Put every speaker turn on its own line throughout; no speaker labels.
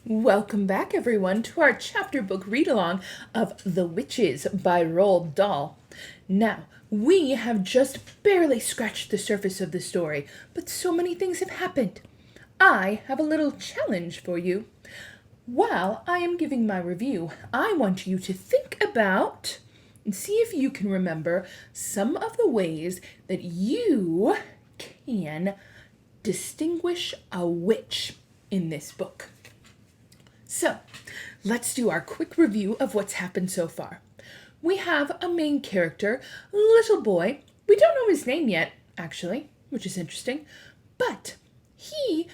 Welcome back, everyone, to our chapter book read-along of The Witches by Roald Dahl. Now, we have just barely scratched the surface of the story, but so many things have happened. I have a little challenge for you. While I am giving my review, I want you to think about and see if you can remember some of the ways that you can distinguish a witch in this book. So, let's do our quick review of what's happened so far. We have a main character, a little boy. We don't know his name yet, actually, which is interesting. But he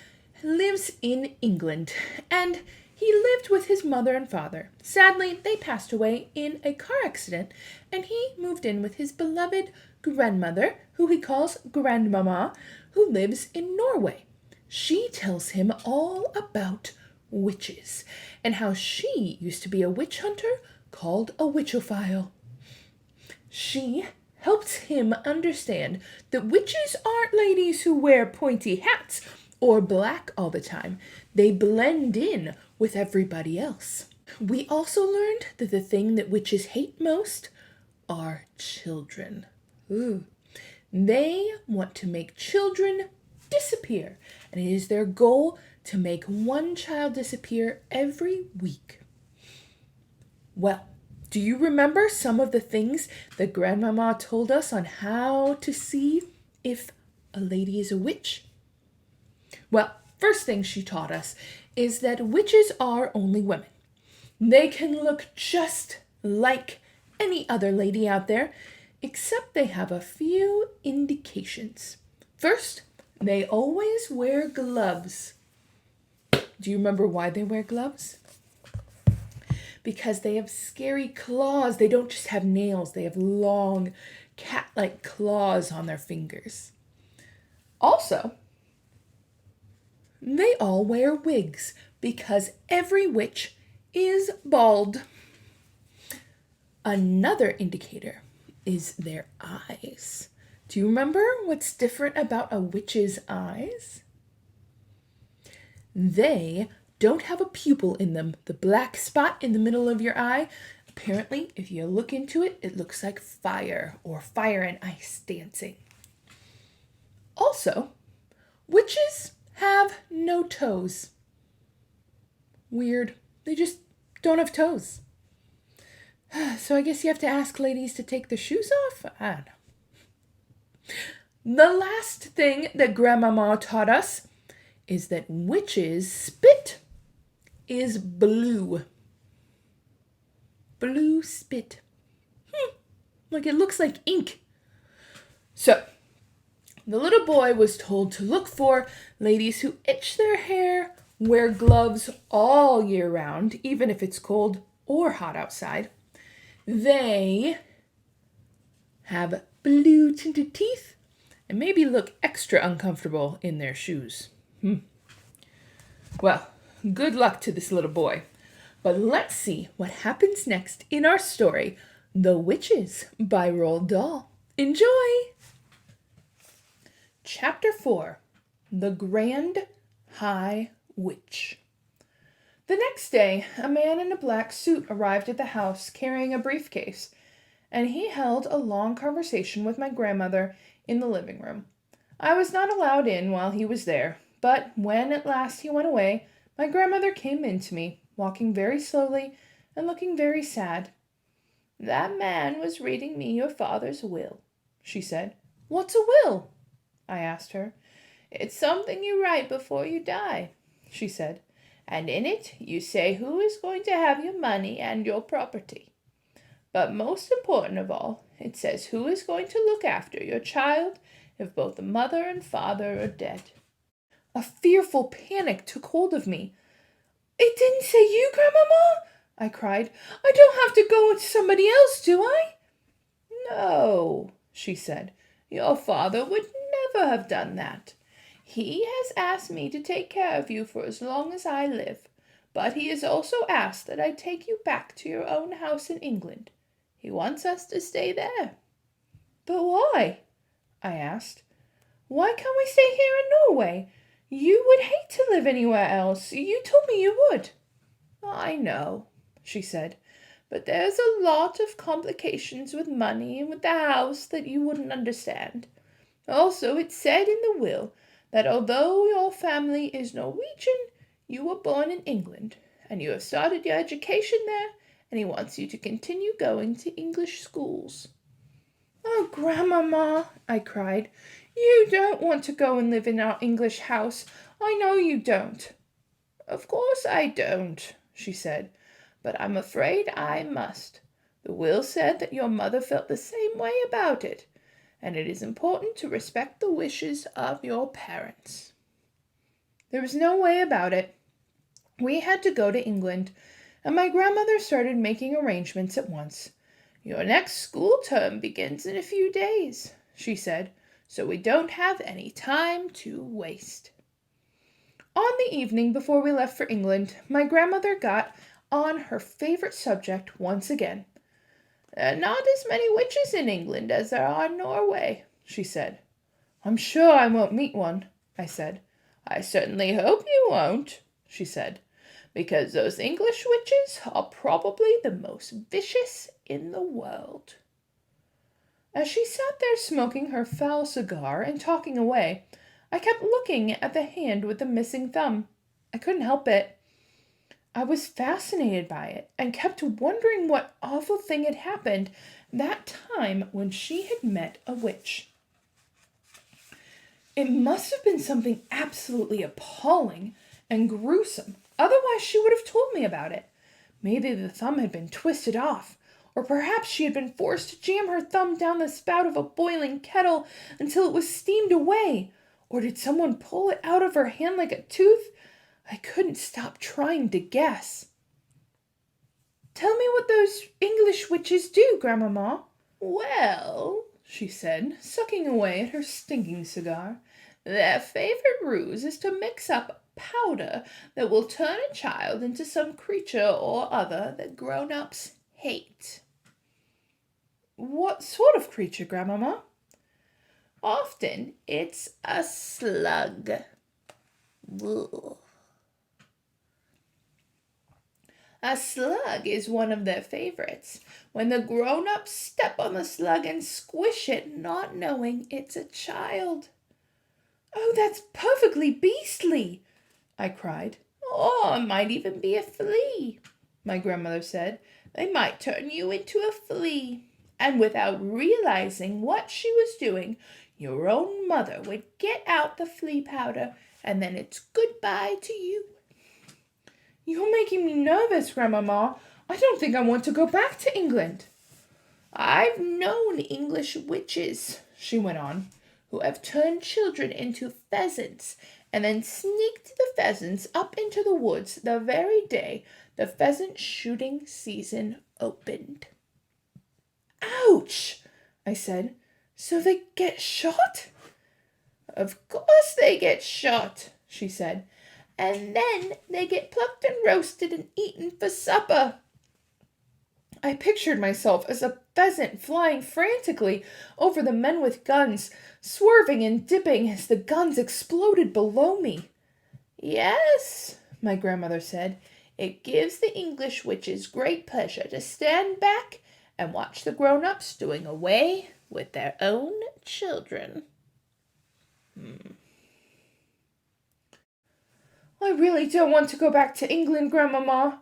lives in England, and he lived with his mother and father. Sadly, they passed away in a car accident, and he moved in with his beloved grandmother, who he calls Grandmama, who lives in Norway. She tells him all about witches, and how she used to be a witch hunter called a witchophile. She helps him understand that witches aren't ladies who wear pointy hats or black all the time. They blend in with everybody else. We also learned that the thing that witches hate most are children. They want to make children disappear, and it is their goal to make one child disappear every week. Well, do you remember some of the things that Grandmama told us on how to see if a lady is a witch? Well, first thing she taught us is that witches are only women. They can look just like any other lady out there, except they have a few indications. First, they always wear gloves. Do you remember why they wear gloves? Because they have scary claws. They don't just have nails. They have long, cat-like claws on their fingers. Also, they all wear wigs because every witch is bald. Another indicator is their eyes. Do you remember what's different about a witch's eyes? They don't have a pupil in them. The black spot in the middle of your eye, apparently, if you look into it, it looks like fire or fire and ice dancing. Also, witches have no toes. Weird. They just don't have toes. So I guess you have to ask ladies to take their shoes off? I don't know. The last thing that Grandmama taught us is that witches' spit is blue. Blue spit. Like it looks like ink. So, the little boy was told to look for ladies who itch their hair, wear gloves all year round, even if it's cold or hot outside. They have blue tinted teeth and maybe look extra uncomfortable in their shoes. Well, good luck to this little boy. But let's see what happens next in our story, The Witches by Roald Dahl. Enjoy! Chapter 4, The Grand High Witch. The next day, a man in a black suit arrived at the house carrying a briefcase, and he held a long conversation with my grandmother in the living room. I was not allowed in while he was there, but when at last he went away, my grandmother came in to me, walking very slowly and looking very sad. "That man was reading me your father's will," she said. "What's a will?" I asked her. "It's something you write before you die," she said, "and in it you say who is going to have your money and your property. But most important of all, it says who is going to look after your child if both the mother and father are dead." A fearful panic took hold of me. "It didn't say you, Grandmama?" I cried. "I don't have to go with somebody else, do I?" "No," she said. "Your father would never have done that. He has asked me to take care of you for as long as I live, but he has also asked that I take you back to your own house in England. He wants us to stay there." "But why?" I asked. "Why can't we stay here in Norway? You would hate to live anywhere else. You told me you would. I know, she said, but there's a lot of complications with money and with the house that you wouldn't understand. Also, it's said in the will that although your family is Norwegian, you were born in England, and you have started your education there, and he wants you to continue going to English schools. Oh, Grandmama, I cried, you don't want to go and live in our English house. I know you don't. Of course I don't, she said, but I'm afraid I must. The will said that your mother felt the same way about it, and it is important to respect the wishes of your parents. There was no way about it. We had to go to England, and my grandmother started making arrangements at once. Your next school term begins in a few days, she said, so we don't have any time to waste. On the evening before we left for England, my grandmother got on her favorite subject once again. There are not as many witches in England as there are in Norway, she said. I'm sure I won't meet one, I said. I certainly hope you won't, she said, because those English witches are probably the most vicious in the world. As she sat there smoking her foul cigar and talking away, I kept looking at the hand with the missing thumb. I couldn't help it. I was fascinated by it and kept wondering what awful thing had happened that time when she had met a witch. It must have been something absolutely appalling and gruesome. Otherwise, she would have told me about it. Maybe the thumb had been twisted off, or perhaps she had been forced to jam her thumb down the spout of a boiling kettle until it was steamed away. Or did someone pull it out of her hand like a tooth? I couldn't stop trying to guess. Tell me what those English witches do, Grandmama. Well, she said, sucking away at her stinking cigar, their favorite ruse is to mix up powder that will turn a child into some creature or other that grown-ups hate. What sort of creature, Grandmama? Often it's a slug. Ugh. A slug is one of their favorites. When the grown-ups step on the slug and squish it, not knowing it's a child. Oh, that's perfectly beastly, I cried. Or it might even be a flea, my grandmother said. They might turn you into a flea. And without realizing what she was doing, your own mother would get out the flea powder, and then it's goodbye to you. You're making me nervous, Grandmama. I don't think I want to go back to England. I've known English witches, she went on, who have turned children into pheasants and then sneaked the pheasants up into the woods the very day the pheasant shooting season opened. Ouch, I said. So they get shot? Of course they get shot, she said. And then they get plucked and roasted and eaten for supper. I pictured myself as a pheasant flying frantically over the men with guns, swerving and dipping as the guns exploded below me. Yes, my grandmother said, it gives the English witches great pleasure to stand back and watch the grown-ups doing away with their own children. I really don't want to go back to England, Grandmama.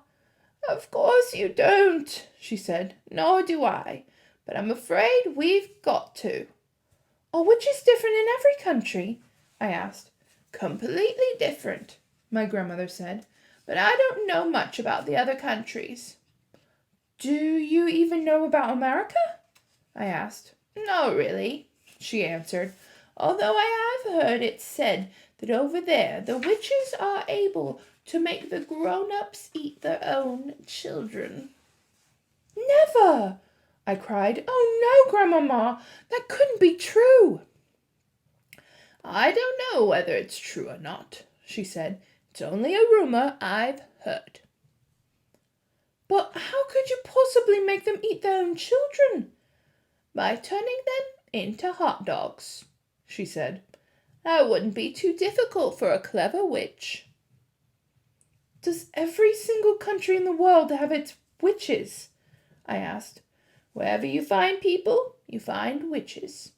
Of course you don't, she said. Nor do I. But I'm afraid we've got to. Oh, which is different in every country? I asked. Completely different, my grandmother said. But I don't know much about the other countries. Do you even know about America? I asked. No, really, she answered. Although I have heard it said that over there the witches are able to make the grown-ups eat their own children. Never! I cried. Oh no, Grandmama, that couldn't be true. I don't know whether it's true or not, she said. It's only a rumor I've heard. But how could you possibly make them eat their own children? By turning them into hot dogs, she said. That wouldn't be too difficult for a clever witch." "Does every single country in the world have its witches?" I asked.
"Wherever you find people, you find witches,"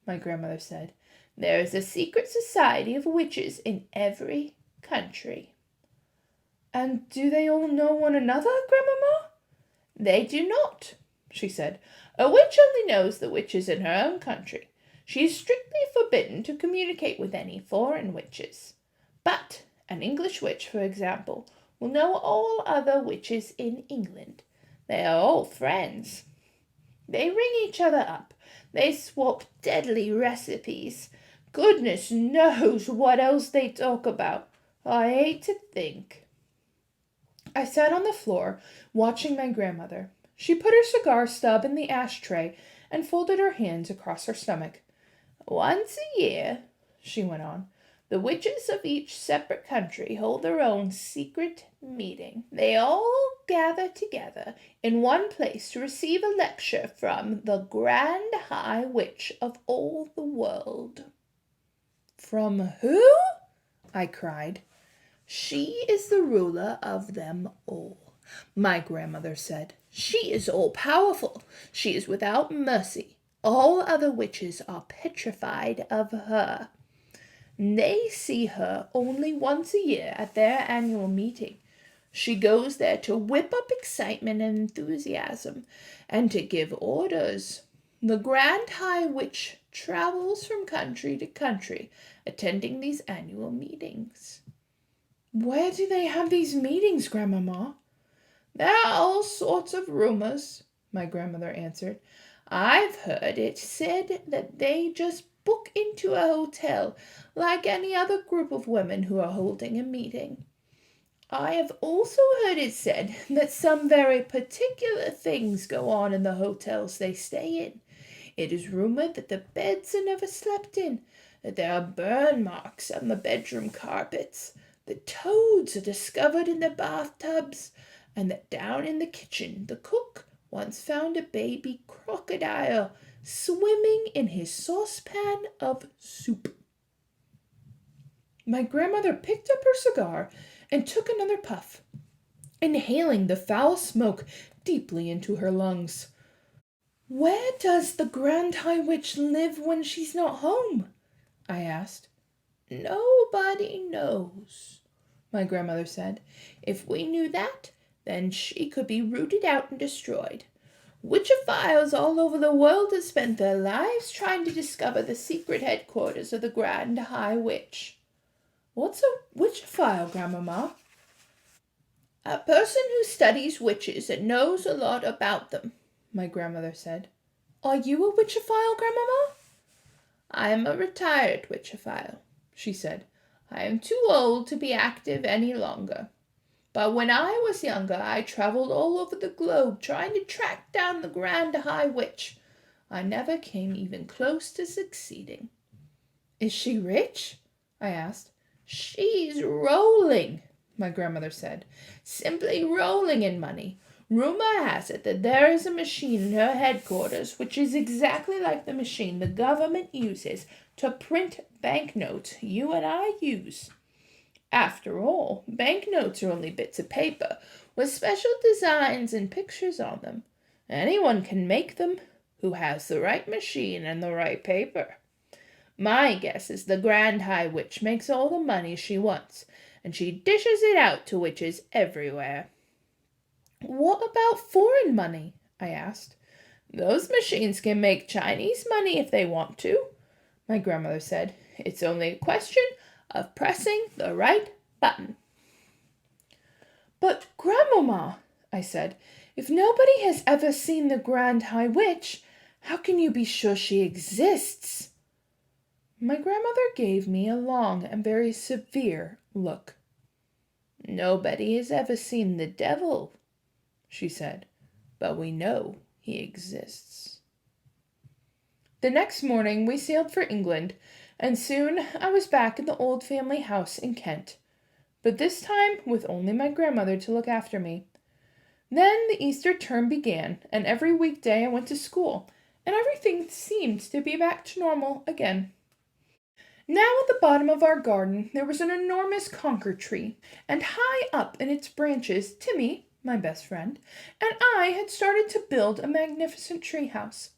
my grandmother said. "There is a secret society of witches in every country."
"And do they all know one another, Grandmama?"
"They do not," she said. "A witch only knows the witches in her own country. She is strictly forbidden to communicate with any foreign witches. But an English witch, for example, will know all other witches in England. They are all friends. They ring each other up. They swap deadly recipes. Goodness knows what else they talk about. I hate to think."
I sat on the floor, watching my grandmother. She put her cigar stub in the ashtray and folded her hands across her stomach.
"Once a year," she went on, "the witches of each separate country hold their own secret meeting. They all gather together in one place to receive a lecture from the Grand High Witch of all the world."
"From who?" I cried.
"She is the ruler of them all," my grandmother said. "She is all-powerful. She is without mercy. All other witches are petrified of her. They see her only once a year at their annual meeting. She goes there to whip up excitement and enthusiasm, and to give orders. The Grand High Witch travels from country to country, attending these annual meetings."
"Where do they have these meetings, Grandmama?"
"There are all sorts of rumors," my grandmother answered. "I've heard it said that they just book into a hotel like any other group of women who are holding a meeting. I have also heard it said that some very particular things go on in the hotels they stay in. It is rumored that the beds are never slept in, that there are burn marks on the bedroom carpets, that toads are discovered in the bathtubs, and that down in the kitchen the cook once found a baby crocodile swimming in his saucepan of soup."
My grandmother picked up her cigar and took another puff, inhaling the foul smoke deeply into her lungs. "Where does the Grand High Witch live when she's not home?" I asked.
"Nobody knows," my grandmother said. "If we knew that, then she could be rooted out and destroyed. Witchophiles all over the world have spent their lives trying to discover the secret headquarters of the Grand High Witch."
"What's a witchophile, Grandmama?"
"A person who studies witches and knows a lot about them," my grandmother said.
"Are you a witchophile, Grandmama?"
"I am a retired witchophile," she said. "I am too old to be active any longer. But when I was younger, I traveled all over the globe trying to track down the Grand High Witch. I never came even close to succeeding."
"Is she rich?" I asked.
"She's rolling," my grandmother said. "Simply rolling in money. Rumor has it that there is a machine in her headquarters which is exactly like the machine the government uses to print banknotes you and I use. After all, banknotes are only bits of paper with special designs and pictures on them. Anyone can make them who has the right machine and the right paper. My guess is the Grand High Witch makes all the money she wants, and she dishes it out to witches everywhere."
"What about foreign money?" I asked.
"Those machines can make Chinese money if they want to," my grandmother said. "It's only a question of pressing the right button."
"But, Grandmama," I said, "if nobody has ever seen the Grand High Witch, how can you be sure she exists?" My grandmother gave me a long and very severe look.
"Nobody has ever seen the devil," she said, "but we know he exists."
The next morning we sailed for England, and soon I was back in the old family house in Kent, but this time with only my grandmother to look after me. Then the Easter term began, and every weekday I went to school, and everything seemed to be back to normal again. Now at the bottom of our garden there was an enormous conker tree, and high up in its branches Timmy, my best friend, and I had started to build a magnificent tree house.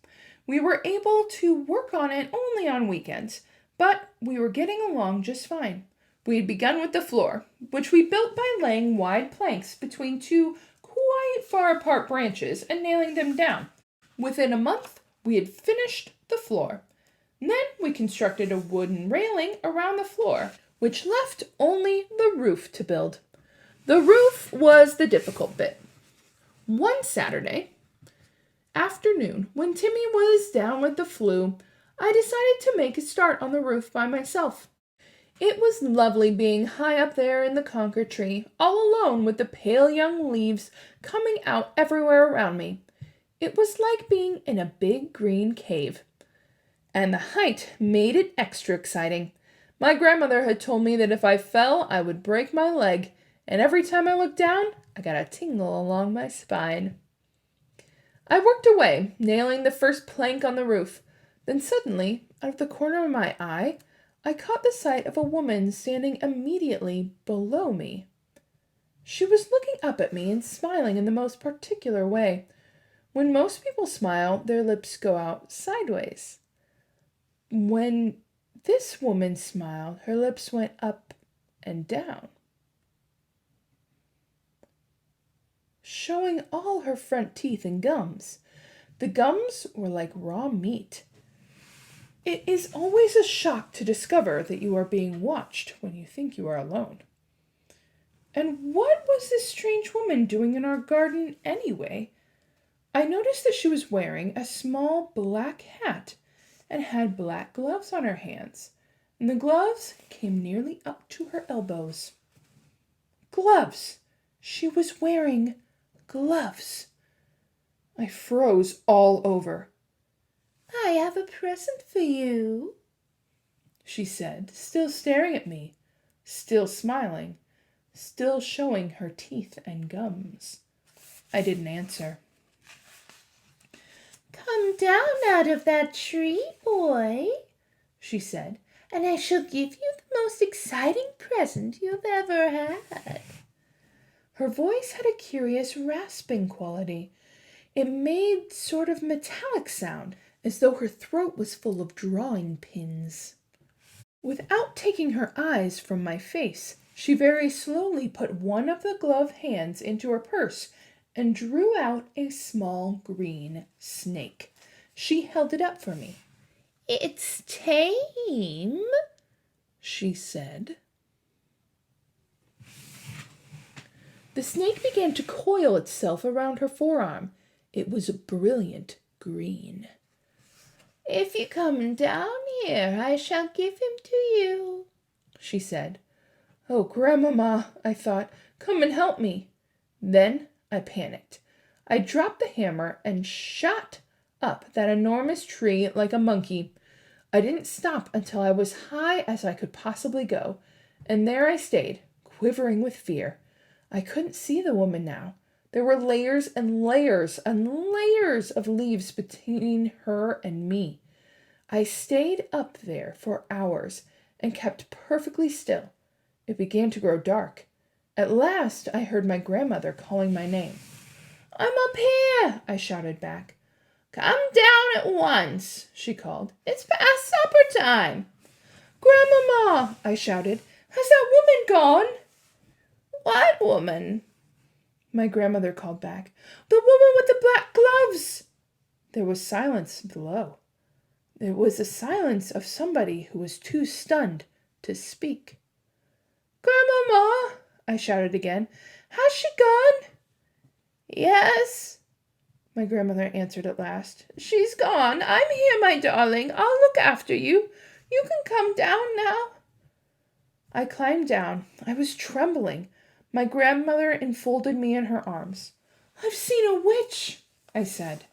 We were able to work on it only on weekends, but we were getting along just fine. We had begun with the floor, which we built by laying wide planks between two quite far apart branches and nailing them down. Within a month, we had finished the floor. Then we constructed a wooden railing around the floor, which left only the roof to build. The roof was the difficult bit. One Saturday afternoon, when Timmy was down with the flu, I decided to make a start on the roof by myself. It was lovely being high up there in the conker tree, all alone with the pale young leaves coming out everywhere around me. It was like being in a big green cave. And the height made it extra exciting. My grandmother had told me that if I fell, I would break my leg, and every time I looked down, I got a tingle along my spine. I worked away, nailing the first plank on the roof. Then suddenly, out of the corner of my eye, I caught the sight of a woman standing immediately below me. She was looking up at me and smiling in the most particular way. When most people smile, their lips go out sideways. When this woman smiled, her lips went up and down, showing all her front teeth and gums. The gums were like raw meat. It is always a shock to discover that you are being watched when you think you are alone. And what was this strange woman doing in our garden anyway? I noticed that she was wearing a small black hat and had black gloves on her hands, and the gloves came nearly up to her elbows. Gloves! She was wearing gloves. I froze all over.
I have a present for you,
she said, still staring at me, still smiling, still showing her teeth and gums. I didn't answer.
Come down out of that tree, boy, she said, and I shall give you the most exciting present you've ever had.
Her voice had a curious rasping quality. It made sort of metallic sound, as though her throat was full of drawing pins. Without taking her eyes from my face, she very slowly put one of the gloved hands into her purse and drew out a small green snake. She held it up for me.
It's tame,
she said. The snake began to coil itself around her forearm. It was brilliant green.
If you come down here, I shall give him to you,
she said. Oh, Grandmama, I thought, come and help me. Then I panicked. I dropped the hammer and shot up that enormous tree like a monkey. I didn't stop until I was high as I could possibly go, and there I stayed, quivering with fear. I couldn't see the woman now. There were layers and layers and layers of leaves between her and me. I stayed up there for hours and kept perfectly still. It began to grow dark. At last I heard my grandmother calling my name.
I'm up here, I shouted back. Come down at once, she called. It's past supper time.
Grandmama, I shouted, has that woman gone?
What woman?
My grandmother called back. The woman with the black gloves. There was silence below. It was the silence of somebody who was too stunned to speak. Grandmama, I shouted again, has she gone?
Yes,
my grandmother answered at last.
She's gone. I'm here, my darling. I'll look after you. You can come down now.
I climbed down. I was trembling. My grandmother enfolded me in her arms. I've seen a witch, I said.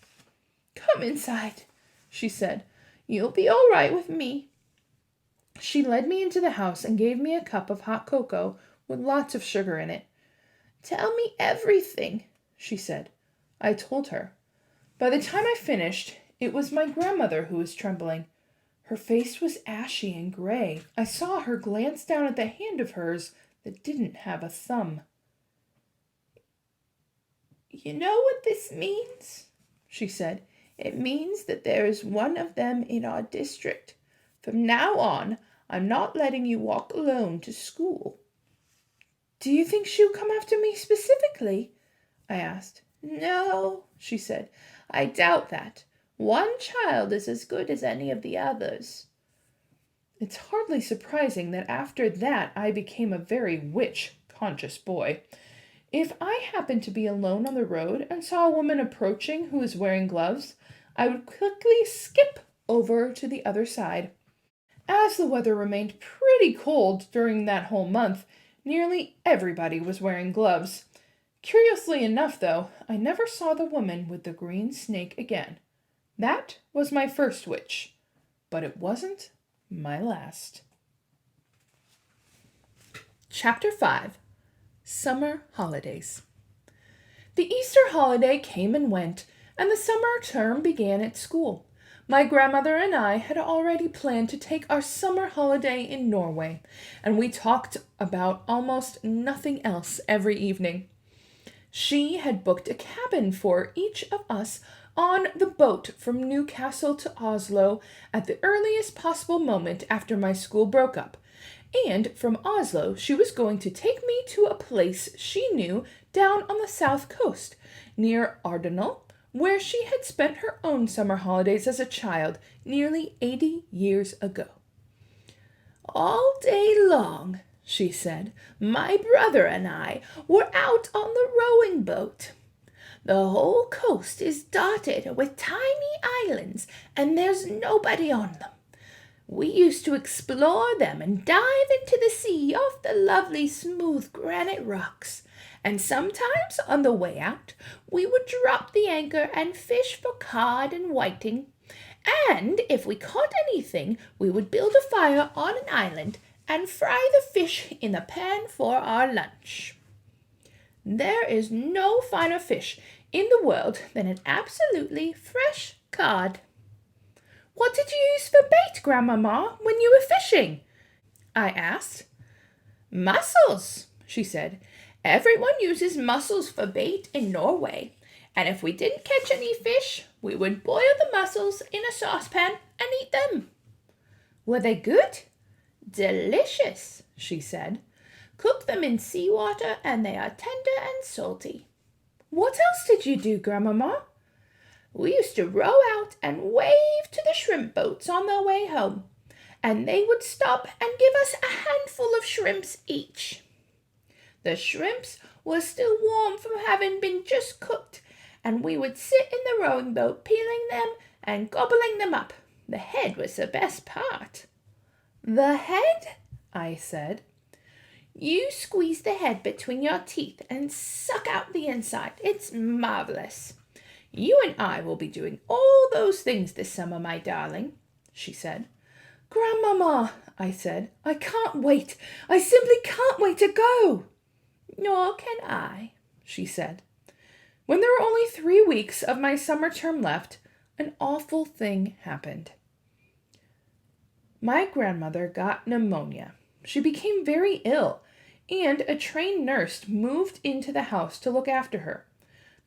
Come inside, she said. You'll be all right with me.
She led me into the house and gave me a cup of hot cocoa with lots of sugar in it.
Tell me everything, she said.
I told her. By the time I finished, it was my grandmother who was trembling. Her face was ashy and gray. I saw her glance down at the hand of hers that didn't have a thumb.
You know what this means? She said. It means that there is one of them in our district. From now on, I'm not letting you walk alone to school.
Do you think she'll come after me specifically? I asked.
No, she said. I doubt that. One child is as good as any of the others.
It's hardly surprising that after that I became a very witch-conscious boy. If I happened to be alone on the road and saw a woman approaching who was wearing gloves, I would quickly skip over to the other side. As the weather remained pretty cold during that whole month, nearly everybody was wearing gloves. Curiously enough, though, I never saw the woman with the green snake again. That was my first witch, but it wasn't my last. Chapter 5. Summer Holidays. The Easter holiday came and went, and the summer term began at school. My grandmother and I had already planned to take our summer holiday in Norway, and we talked about almost nothing else every evening. She had booked a cabin for each of us on the boat from Newcastle to Oslo at the earliest possible moment after my school broke up. And from Oslo, she was going to take me to a place she knew down on the south coast, near Ardenal, where she had spent her own summer holidays as a child nearly 80 years ago.
All day long, she said, my brother and I were out on the rowing boat. The whole coast is dotted with tiny islands, and there's nobody on them. We used to explore them and dive into the sea off the lovely smooth granite rocks. And sometimes on the way out, we would drop the anchor and fish for cod and whiting. And if we caught anything, we would build a fire on an island and fry the fish in the pan for our lunch. There is no finer fish in the world than an absolutely fresh cod.
What did you use for bait, Grandmama, when you were fishing? I asked.
Mussels, she said. Everyone uses mussels for bait in Norway. And if we didn't catch any fish, we would boil the mussels in a saucepan and eat them.
Were they good?
Delicious, she said. Cook them in seawater and they are tender and salty.
What else did you do, Grandmama?
We used to row out and wave to the shrimp boats on their way home, and they would stop and give us a handful of shrimps each. The shrimps were still warm from having been just cooked, and we would sit in the rowing boat peeling them and gobbling them up. The head was the best part.
The head? I said.
You squeeze the head between your teeth and suck out the inside. It's marvelous. You and I will be doing all those things this summer, my darling, she said.
Grandmama, I said, I can't wait. I simply can't wait to go.
Nor can I, she said.
When there were only 3 weeks of my summer term left, an awful thing happened. My grandmother got pneumonia. She became very ill, and a trained nurse moved into the house to look after her.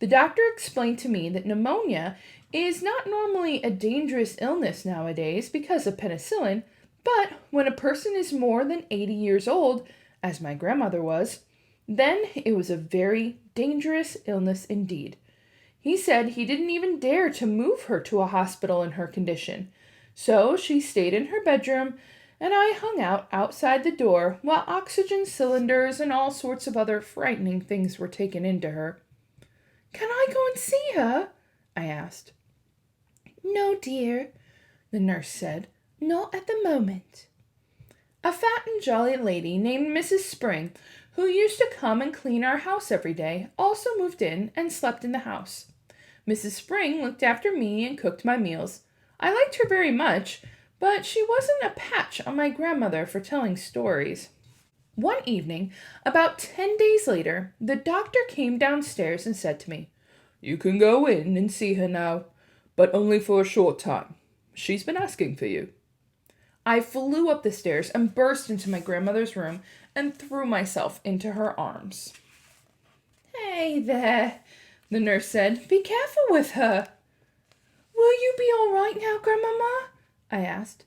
The doctor explained to me that pneumonia is not normally a dangerous illness nowadays because of penicillin, but when a person is more than 80 years old, as my grandmother was, then it was a very dangerous illness indeed. He said he didn't even dare to move her to a hospital in her condition, so she stayed in her bedroom, and I hung out outside the door while oxygen cylinders and all sorts of other frightening things were taken into her. Can I go and see her? I asked.
No, dear, the nurse said. Not at the moment.
A fat and jolly lady named Mrs. Spring, who used to come and clean our house every day, also moved in and slept in the house. Mrs. Spring looked after me and cooked my meals. I liked her very much, but she wasn't a patch on my grandmother for telling stories. One evening, about 10 days later, the doctor came downstairs and said to me, "You can go in and see her now, but only for a short time. She's been asking for you." I flew up the stairs and burst into my grandmother's room and threw myself into her arms.
"Hey there," the nurse said. "Be careful with her."
"Will you be all right now, Grandmama?" I asked.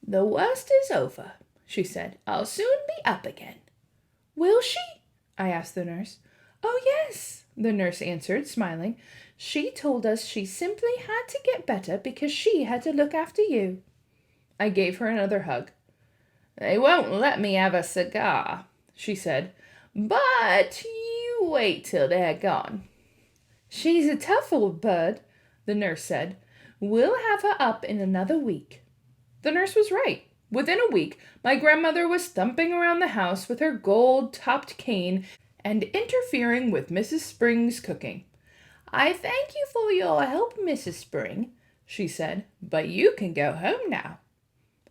"The worst is over," she said. "I'll soon be up again."
"Will she?" I asked the nurse. "Oh, yes," the nurse answered, smiling. "She told us she simply had to get better because she had to look after you." I gave her another hug.
"They won't let me have a cigar," she said, "but you wait till they're gone."
"She's a tough old bird," the nurse said. "We'll have her up in another week." The nurse was right. Within a week, my grandmother was thumping around the house with her gold-topped cane and interfering with Mrs. Spring's cooking.
"I thank you for your help, Mrs. Spring," she said, "but you can go home now."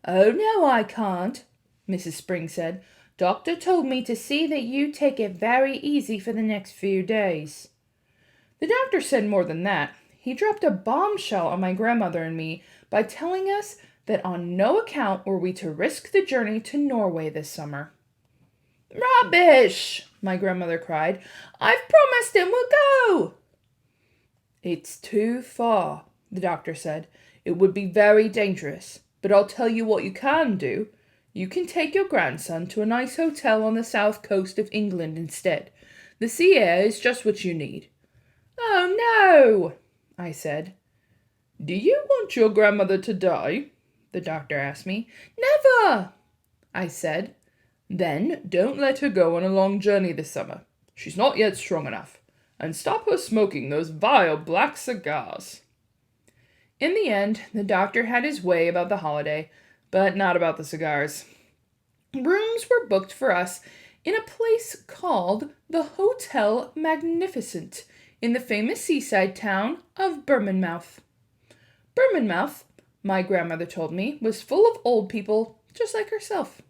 "Oh, no, I can't," Mrs. Spring said. "Doctor told me to see that you take it very easy for the next few days." The doctor said more than that. He dropped a bombshell on my grandmother and me by telling us that on no account were we to risk the journey to Norway this summer.
"Rubbish!" my grandmother cried. "I've promised him we'll go."
"It's too far," the doctor said. "It would be very dangerous. But I'll tell you what you can do. You can take your grandson to a nice hotel on the south coast of England instead. The sea air is just what you need."
"Oh, no," I said.
"Do you want your grandmother to die?" the doctor asked me.
"Never,"
I said. "Then don't let her go on a long journey this summer. She's not yet strong enough. And stop her smoking those vile black cigars." In the end, the doctor had his way about the holiday, but not about the cigars. Rooms were booked for us in a place called the Hotel Magnificent in the famous seaside town of Bournemouth. Bournemouth, my grandmother told me, was full of old people just like herself.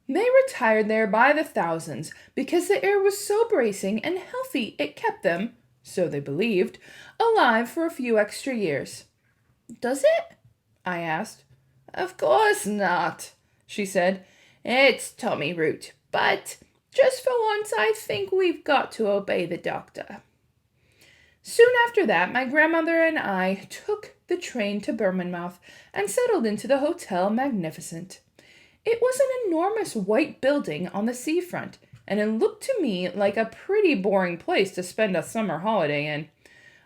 They retired there by the thousands because the air was so bracing and healthy it kept them, so they believed, alive for a few extra years. "Does it?" I asked.
"Of course not," she said. "It's Tommy Root, but just for once I think we've got to obey the doctor."
Soon after that, my grandmother and I took the train to Bournemouth and settled into the Hotel Magnificent. It was an enormous white building on the seafront, and it looked to me like a pretty boring place to spend a summer holiday in.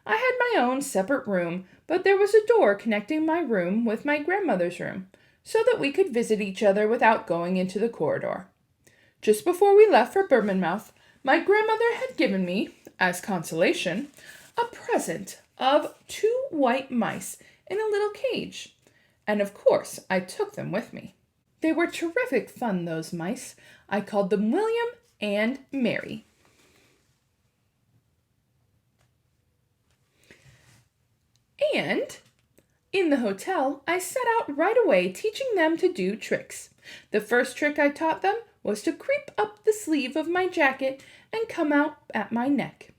I had my own separate room, but there was a door connecting my room with my grandmother's room, so that we could visit each other without going into the corridor. Just before we left for Bournemouth, my grandmother had given me, as consolation, a present of 2 white mice in a little cage, and of course I took them with me. They were terrific fun, those mice. I called them William and Mary. And in the hotel, I set out right away teaching them to do tricks. The first trick I taught them was to creep up the sleeve of my jacket and come out at my neck.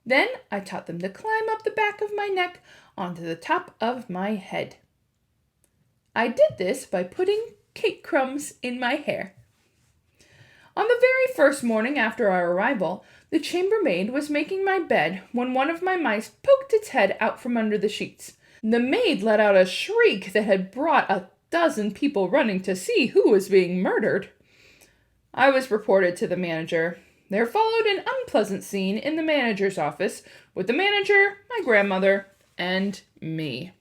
Then I taught them to climb up the back of my neck onto the top of my head. I did this by putting cake crumbs in my hair. On the very first morning after our arrival, the chambermaid was making my bed when one of my mice poked its head out from under the sheets. The maid let out a shriek that had brought a dozen people running to see who was being murdered. I was reported to the manager. There followed an unpleasant scene in the manager's office with the manager, my grandmother, and me.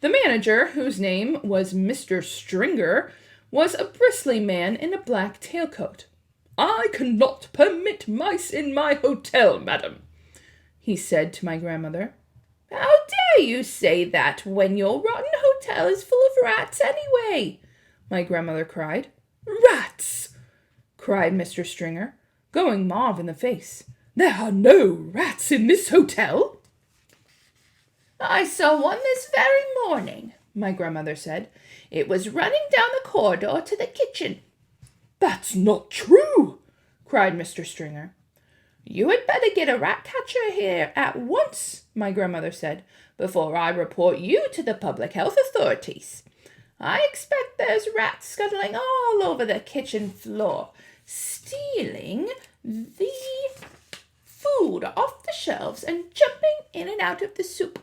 The manager, whose name was Mr. Stringer, was a bristly man in a black tailcoat. "I cannot permit mice in my hotel, madam," he said to my grandmother.
"How dare you say that when your rotten hotel is full of rats anyway?" my grandmother cried.
"Rats!" cried Mr. Stringer, going mauve in the face. "There are no rats in this hotel."
"I saw one this very morning," my grandmother said. "It was running down the corridor to the kitchen."
"That's not true!" cried Mr. Stringer.
"You had better get a rat catcher here at once," my grandmother said, "before I report you to the public health authorities. I expect there's rats scuttling all over the kitchen floor, stealing the food off the shelves and jumping in and out of the soup."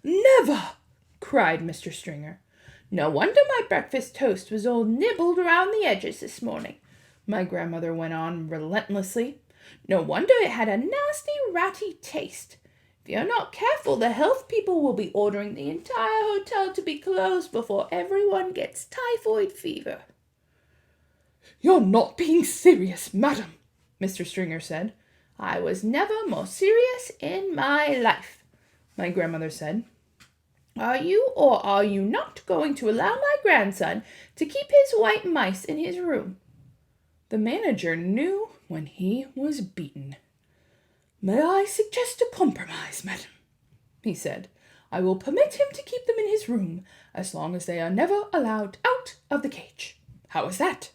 "Never!" cried Mr. Stringer.
"No wonder my breakfast toast was all nibbled around the edges this morning," my grandmother went on relentlessly. "No wonder it had a nasty, ratty taste. If you're not careful, the health people will be ordering the entire hotel to be closed before everyone gets typhoid fever."
"You're not being serious, madam," Mr. Stringer said.
"I was never more serious in my life," my grandmother said. "Are you or are you not going to allow my grandson to keep his white mice in his room?"
The manager knew when he was beaten. "May I suggest a compromise, madam?" he said. "I will permit him to keep them in his room as long as they are never allowed out of the cage. How is that?"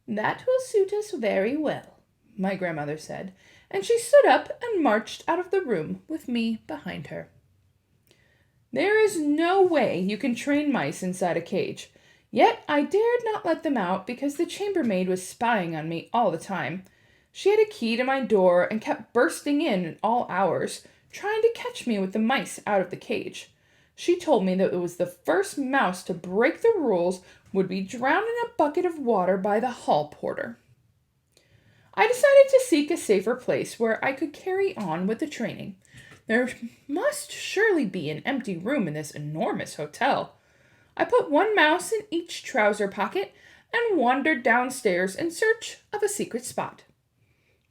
"That will suit us very well," my grandmother said, and she stood up and marched out of the room with me behind her.
There is no way you can train mice inside a cage, yet I dared not let them out because the chambermaid was spying on me all the time. She had a key to my door and kept bursting in at all hours, trying to catch me with the mice out of the cage. She told me that it was the first mouse to break the rules would be drowned in a bucket of water by the hall porter. I decided to seek a safer place where I could carry on with the training. There must surely be an empty room in this enormous hotel. I put one mouse in each trouser pocket and wandered downstairs in search of a secret spot.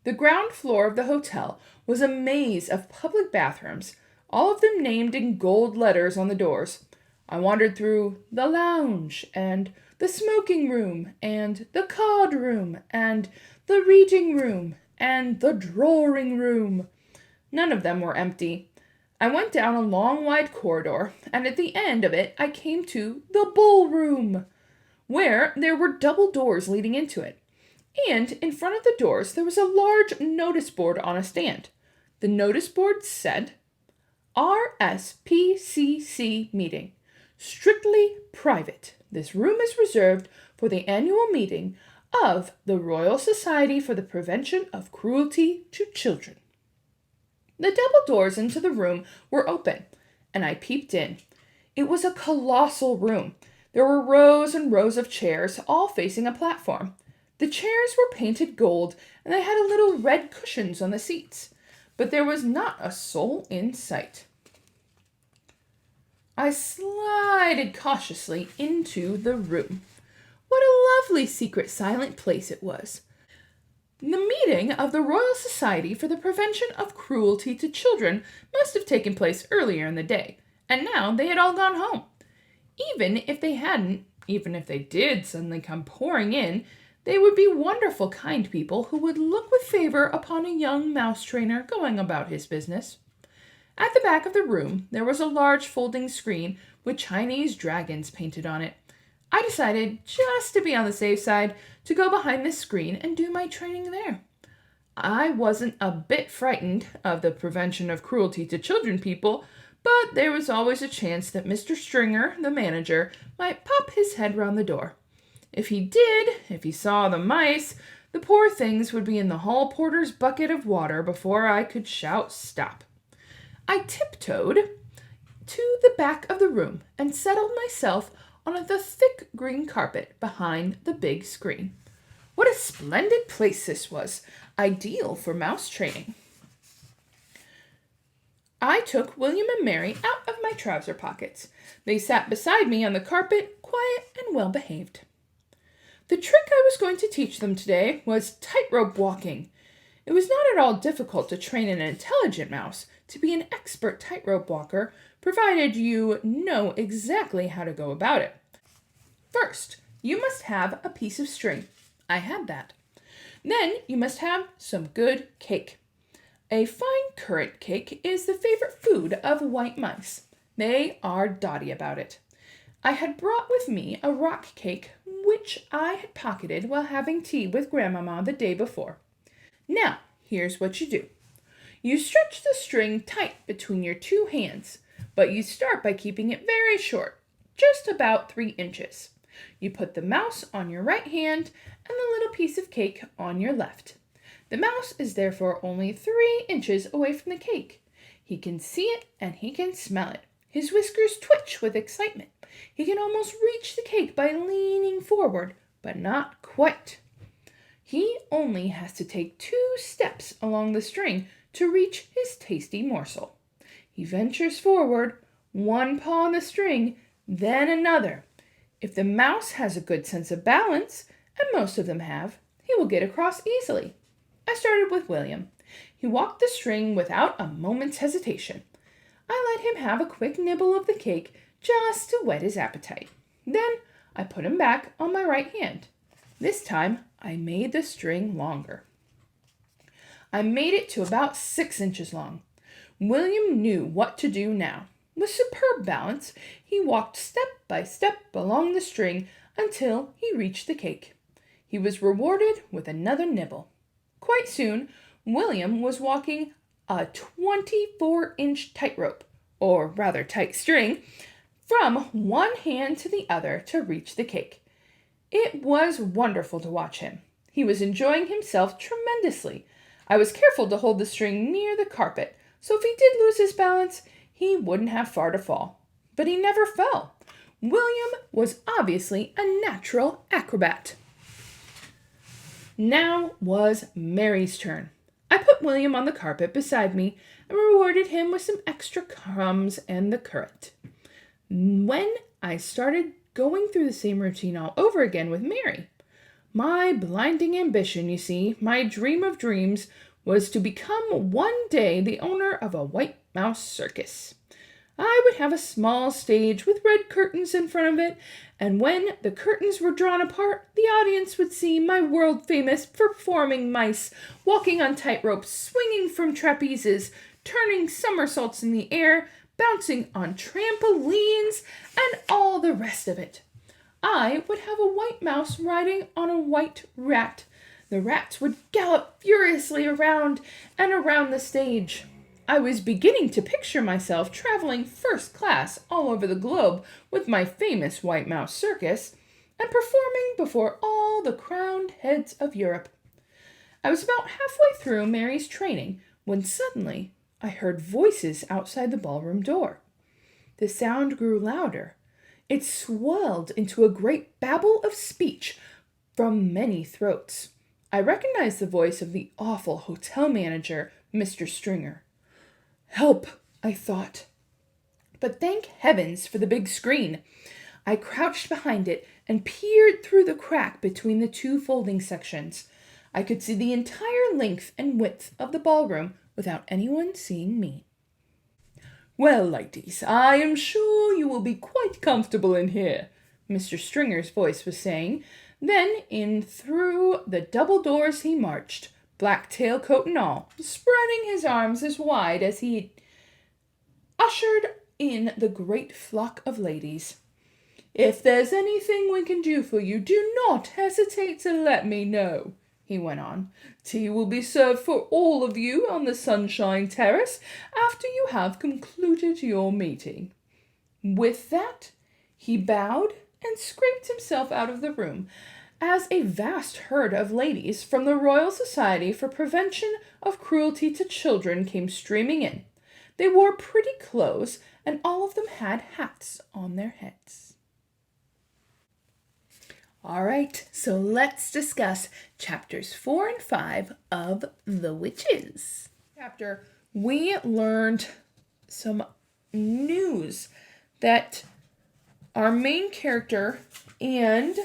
The ground floor of the hotel was a maze of public bathrooms, all of them named in gold letters on the doors. I wandered through the lounge, and the smoking room, and the card room, and the reading room, and the drawing room. None of them were empty. I went down a long, wide corridor, and at the end of it I came to the ballroom, where there were double doors leading into it. And in front of the doors there was a large notice board on a stand. The notice board said, "RSPCC meeting. Strictly private. This room is reserved for the annual meeting of the Royal Society for the Prevention of Cruelty to Children." The double doors into the room were open, and I peeped in. It was a colossal room. There were rows and rows of chairs, all facing a platform. The chairs were painted gold, and they had little red cushions on the seats, but there was not a soul in sight. I slided cautiously into the room. What a lovely secret silent place it was. The meeting of the Royal Society for the Prevention of Cruelty to Children must have taken place earlier in the day, and now they had all gone home. Even if they did suddenly come pouring in, they would be wonderful, kind people who would look with favor upon a young mouse trainer going about his business. At the back of the room, there was a large folding screen with Chinese dragons painted on it. I decided, just to be on the safe side, to go behind this screen and do my training there. I wasn't a bit frightened of the Prevention of Cruelty to Children people, but there was always a chance that Mr. Stringer, the manager, might pop his head round the door. If he saw the mice, the poor things would be in the hall porter's bucket of water before I could shout stop. I tiptoed to the back of the room and settled myself on the thick green carpet behind the big screen. What a splendid place this was, ideal for mouse training. I took William and Mary out of my trouser pockets. They sat beside me on the carpet, quiet and well behaved. The trick I was going to teach them today was tightrope walking. It was not at all difficult to train an intelligent mouse to be an expert tightrope walker, provided you know exactly how to go about it. First, you must have a piece of string. I had that. Then you must have some good cake. A fine currant cake is the favorite food of white mice. They are dotty about it. I had brought with me a rock cake, which I had pocketed while having tea with Grandmama the day before. Now, here's what you do. You stretch the string tight between your two hands, but you start by keeping it very short. just about 3 inches. You put the mouse on your right hand and the little piece of cake on your left. The mouse is therefore only 3 inches away from the cake. He can see it and he can smell it. His whiskers twitch with excitement. He can almost reach the cake by leaning forward, but not quite. He only has to take 2 steps along the string to reach his tasty morsel. He ventures forward, one paw on the string, then another. If the mouse has a good sense of balance, and most of them have, he will get across easily. I started with William. He walked the string without a moment's hesitation. I let him have a quick nibble of the cake just to whet his appetite. Then I put him back on my right hand. This time I made the string longer. I made it to about 6 inches long. William knew what to do now. With superb balance, he walked step by step along the string until he reached the cake. He was rewarded with another nibble. Quite soon, William was walking a 24-inch tightrope, or rather tight string, from one hand to the other to reach the cake. It was wonderful to watch him. He was enjoying himself tremendously. I was careful to hold the string near the carpet, so if he did lose his balance, he wouldn't have far to fall. But he never fell. William was obviously a natural acrobat. Now was Mary's turn. I put William on the carpet beside me and rewarded him with some extra crumbs and the currant. When I started going through the same routine all over again with Mary, my blinding ambition, you see, my dream of dreams, was to become one day the owner of a white mouse circus. I would have a small stage with red curtains in front of it, and when the curtains were drawn apart, the audience would see my world-famous performing mice walking on tightropes, swinging from trapezes, turning somersaults in the air, bouncing on trampolines, and all the rest of it. I would have a white mouse riding on a white rat. The rats would gallop furiously around and around the stage. I was beginning to picture myself traveling first class all over the globe with my famous white mouse circus and performing before all the crowned heads of Europe. I was about halfway through Mary's training when suddenly I heard voices outside the ballroom door. The sound grew louder. It swelled into a great babble of speech from many throats. I recognized the voice of the awful hotel manager, Mr. Stringer. Help, I thought. But thank heavens for the big screen. I crouched behind it and peered through the crack between the 2 folding sections. I could see the entire length and width of the ballroom without anyone seeing me. Well, ladies, I am sure you will be quite comfortable in here, Mr. Stringer's voice was saying. Then in through the double doors he marched, black tailcoat and all, spreading his arms as wide as he ushered in the great flock of ladies. If there's anything we can do for you, do not hesitate to let me know, he went on. Tea will be served for all of you on the Sunshine Terrace after you have concluded your meeting. With that, he bowed and scraped himself out of the room, as a vast herd of ladies from the Royal Society for Prevention of Cruelty to Children came streaming in. They wore pretty clothes, and all of them had hats on their heads. All right, so let's discuss chapters 4 and 5 of The Witches. Chapter, we learned some news that our main character and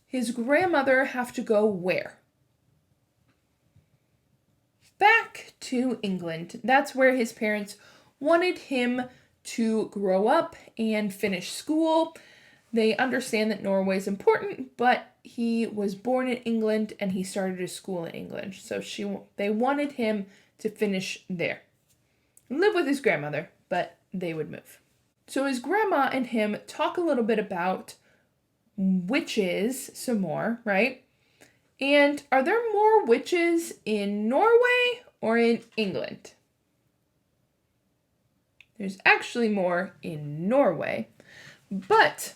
his grandmother have to go where? Back to England. That's where his parents wanted him to grow up and finish school. They understand that Norway is important, but he was born in England and he started his school in England. So they wanted him to finish there. Live with his grandmother, but they would move. So his grandma and him talk a little bit about witches some more, right? And are there more witches in Norway or in England? There's actually more in Norway. But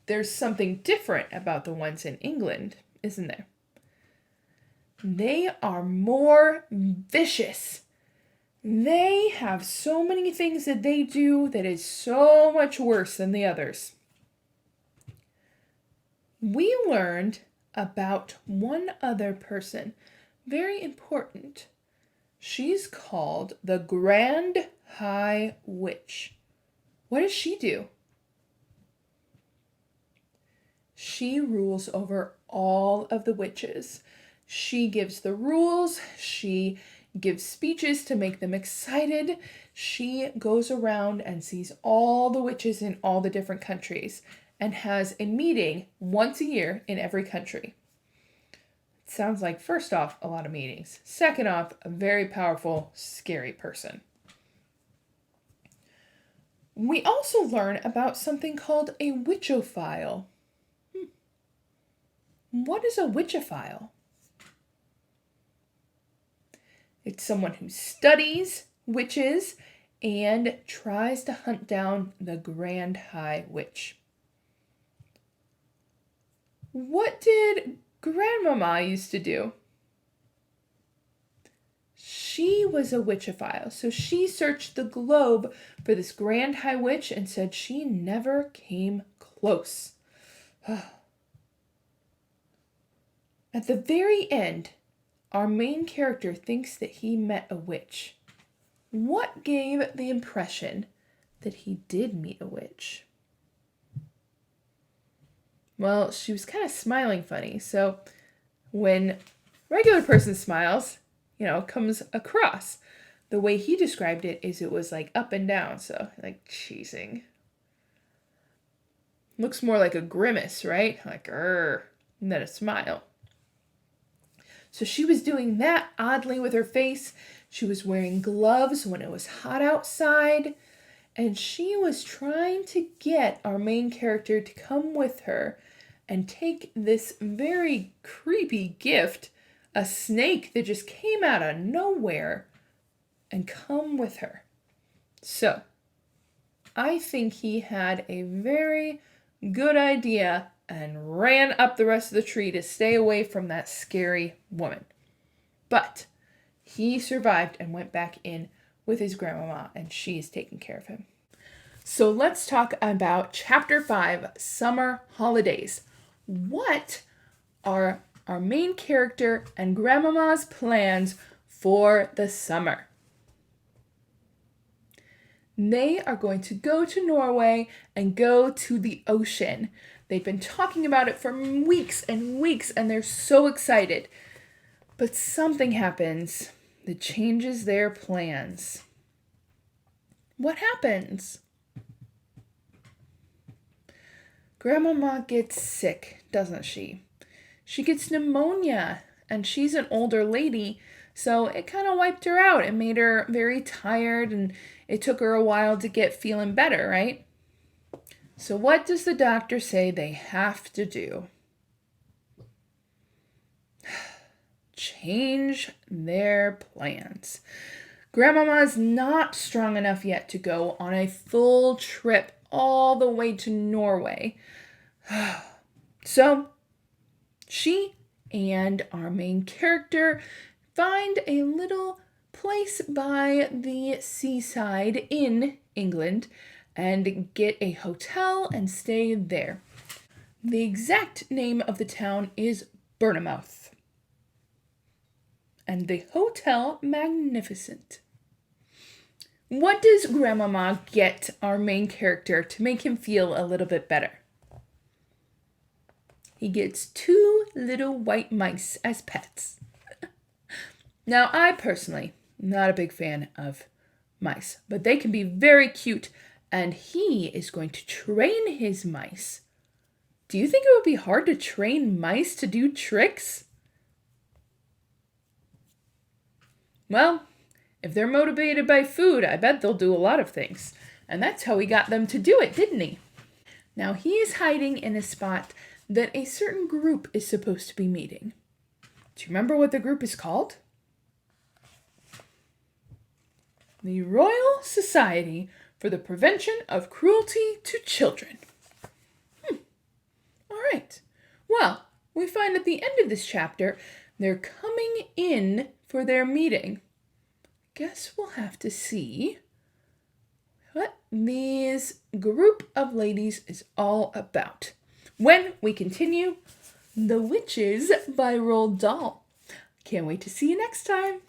there's something different about the ones in England, isn't there? They are more vicious. They have so many things that they do that is so much worse than the others. We learned about one other person, very important. She's called the Grand High Witch. What does she do? She rules over all of the witches. She gives the rules. She gives speeches to make them excited. She goes around and sees all the witches in all the different countries and has a meeting once a year in every country. Sounds like, first off, a lot of meetings. Second off, a very powerful, scary person. We also learn about something called a witchophile. What is a witchophile? It's someone who studies witches and tries to hunt down the Grand High Witch. What did Grandmama used to do? She was a witchophile, so she searched the globe for this Grand High Witch and said she never came close. At the very end, our main character thinks that he met a witch. What gave the impression that he did meet a witch? Well, she was kind of smiling funny. So when a regular person smiles, it comes across. The way he described it is it was like up and down. So like cheesing. Looks more like a grimace, right? Like, than a smile. So she was doing that oddly with her face. She was wearing gloves when it was hot outside. And she was trying to get our main character to come with her and take this very creepy gift, a snake that just came out of nowhere, and come with her. So, I think he had a very good idea and ran up the rest of the tree to stay away from that scary woman. But he survived and went back in with his grandmama, and she's taking care of him. So let's talk about Chapter 5, Summer Holidays. What are our main character and grandmama's plans for the summer? They are going to go to Norway and go to the ocean. They've been talking about it for weeks and weeks, and they're so excited. But something happens that changes their plans. What happens? Grandmama gets sick, doesn't she? She gets pneumonia, and she's an older lady, so it kind of wiped her out. It made her very tired, and it took her a while to get feeling better, right? So what does the doctor say they have to do? Change their plans. Grandmama's not strong enough yet to go on a full trip all the way to Norway. So she and our main character find a little place by the seaside in England and get a hotel and stay there. The exact name of the town is Bournemouth. And the hotel magnificent. What does Grandmama get our main character to make him feel a little bit better? He gets 2 little white mice as pets. Now, I personally am not a big fan of mice, but they can be very cute, and he is going to train his mice. Do you think it would be hard to train mice to do tricks? Well, if they're motivated by food, I bet they'll do a lot of things. And that's how he got them to do it, didn't he? Now, he is hiding in a spot that a certain group is supposed to be meeting. Do you remember what the group is called? The Royal Society for the Prevention of Cruelty to Children. Right. Well, we find at the end of this chapter they're coming in for their meeting. Guess we'll have to see what this group of ladies is all about when we continue The Witches by Roald Dahl. Can't wait to see you next time.